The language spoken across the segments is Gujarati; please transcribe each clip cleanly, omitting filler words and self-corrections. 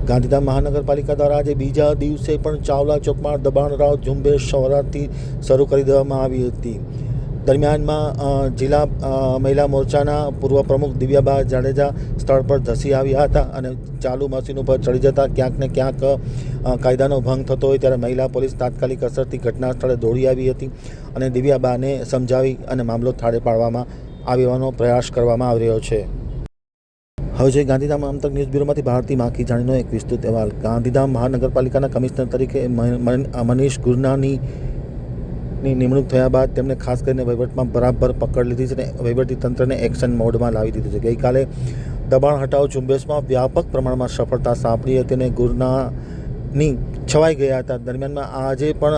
ગાંધીધામ મહાનગરપાલિકા દ્વારા આજે બીજા દિવસે પણ ચાવલા ચોકમાં દબાણ હટાવ ઝુંબેશ સવારથી શરૂ કરી દેવામાં આવી હતી। દરમિયાનમાં જિલ્લા મહિલા મોરચાના પૂર્વ પ્રમુખ દિવ્યાબા જાડેજા સ્થળ પર ધસી આવ્યા હતા અને ચાલુ મશીન ઉપર ચડી જતા ક્યાંક ને ક્યાંક કાયદાનો ભંગ થતો હોય ત્યારે મહિલા પોલીસ તાત્કાલિક અસરથી ઘટના સ્થળે દોડી આવી હતી અને દિવ્યાબાને સમજાવી અને મામલો થાળે પાડવામાં આવવાનો પ્રયાસ કરવામાં આવી રહ્યો છે। હવે છે ગાંધીધામ આમતક ન્યૂઝ બ્યુરોમાંથી ભારતી માખી જાણીનો એક વિસ્તૃત અહેવાલ। ગાંધીધામ મહાનગરપાલિકાના કમિશનર તરીકે મનીષ ગુરનાની નિમણૂક થયા બાદ તેમણે ખાસ કરીને વહીવટમાં બરાબર પકડ લીધી છે અને વહીવટી તંત્રને એક્શન મોડમાં લાવી દીધું છે। ગઈકાલે દબાણ હટાવ ઝુંબેશમાં વ્યાપક પ્રમાણમાં સફળતા સાંપડી હતી અને ગુરનાની છવાઈ ગયા હતા। દરમિયાનમાં આજે પણ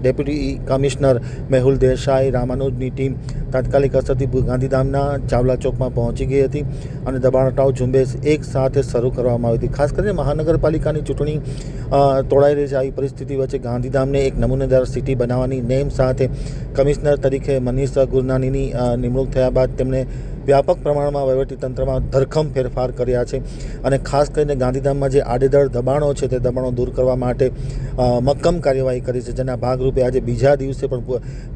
ડેપ્યુટી કમિશનર મેહુલ દેસાઈ રામાનુજની ટીમ તાત્કાલિક અસરથી ગાંધીધામના ચાવલા ચોકમાં પહોંચી ગઈ હતી અને દબાણ હટાવ ઝુંબેશ એક સાથે શરૂ કરવામાં આવી હતી। ખાસ કરીને મહાનગરપાલિકાની ચૂંટણી તોડાઈ રહી છે, આવી પરિસ્થિતિ વચ્ચે ગાંધીધામને એક નમૂનેદાર સિટી બનાવવાની નેમ સાથે કમિશનર તરીકે મનીષ ગુરનાનીની નિમણૂક થયા બાદ તેમણે વ્યાપક પ્રમાણમાં વહીવટીતંત્રમાં ધરખમ ફેરફાર કર્યા છે અને ખાસ કરીને ગાંધીધામમાં જે આડેધડ દબાણો છે તે દબાણો દૂર કરવા માટે મક્કમ કાર્યવાહી કરી છે, જેના ભાગરૂપે આજે બીજા દિવસે પણ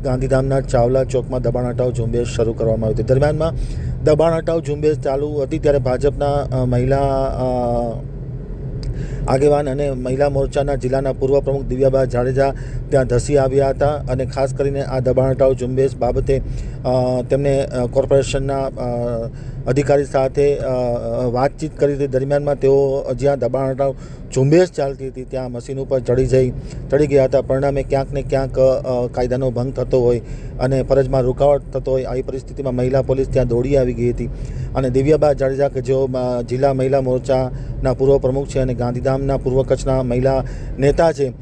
ગાંધીધામના ચાવલા ચોકમાં દબાણ હટાવ ઝુંબેશ શરૂ કરવામાં આવી હતી। દરમિયાનમાં દબાણ હટાવ ઝુંબેશ ચાલુ હતી ત્યારે ભાજપના મહિલા આગેવાન અને મહિલા મોરચાના જિલ્લાના પૂર્વ પ્રમુખ દિવ્યાબા જાડેજા ત્યાં ધસી આવ્યા હતા અને ખાસ કરીને આ દબાણ હટાવ ઝુંબેશ બાબતે તેમને કોર્પોરેશનના અધિકારી સાથે વાતચીત કરી હતી। દરમિયાનમાં તેઓ જ્યાં દબાણ હટાવ ઝુંબેશ ચાલતી હતી ત્યાં મશીન ઉપર ચડી ગયા હતા, પરિણામે ક્યાંક ને ક્યાંક કાયદાનો ભંગ થતો હોય અને ફરજમાં રૂકાવટ થતો હોય, આવી પરિસ્થિતિમાં મહિલા પોલીસ ત્યાં દોડી આવી ગઈ હતી અને દિવ્યાબા જાડેજા કે જેઓ જિલ્લા મહિલા મોરચાના પૂર્વ પ્રમુખ છે અને ગાંધીધામના પૂર્વ કચ્છના મહિલા નેતા છે,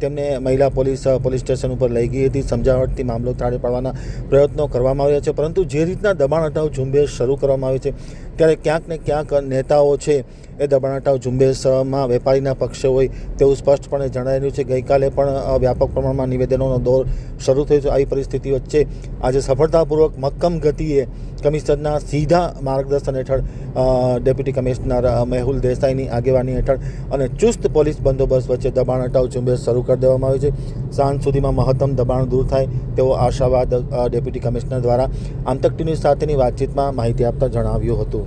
તેમને મહિલા પોલીસ સ્ટેશન ઉપર લઈ ગઈ હતી। સમજાવટથી મામલો થાળે પાડવાના પ્રયત્નો કરવામાં આવ્યા છે, પરંતુ જે રીતના દબાણ હટાવ ઝુંબેશ શરૂ કરવામાં આવી છે ત્યારે ક્યાંક ને ક્યાંક નેતાઓ છે એ દબાણ હટાવ ઝુંબેશમાં વેપારીના પક્ષે હોય તેવું સ્પષ્ટપણે જણાઈ રહ્યું છે। ગઈકાલે પણ વ્યાપક પ્રમાણમાં નિવેદનોનો દોર શરૂ થયો છે। આવી પરિસ્થિતિ વચ્ચે આજે સફળતાપૂર્વક મક્કમ ગતિએ કમિશનરના સીધા માર્ગદર્શન હેઠળ ડેપ્યુટી કમિશનર મેહુલ દેસાઈની આગેવાની હેઠળ અને ચુસ્ત પોલીસ બંદોબસ્ત વચ્ચે દબાણ હટાવ ઝુંબેશ શરૂ કરી દેવામાં આવી છે। સાંજ સુધીમાં મહત્તમ દબાણ દૂર થાય તેવો આશાવાદ ડેપ્યુટી કમિશનર દ્વારા આમતક ન્યૂઝ સાથેની વાતચીતમાં માહિતી આપતા જણાવ્યું હતું।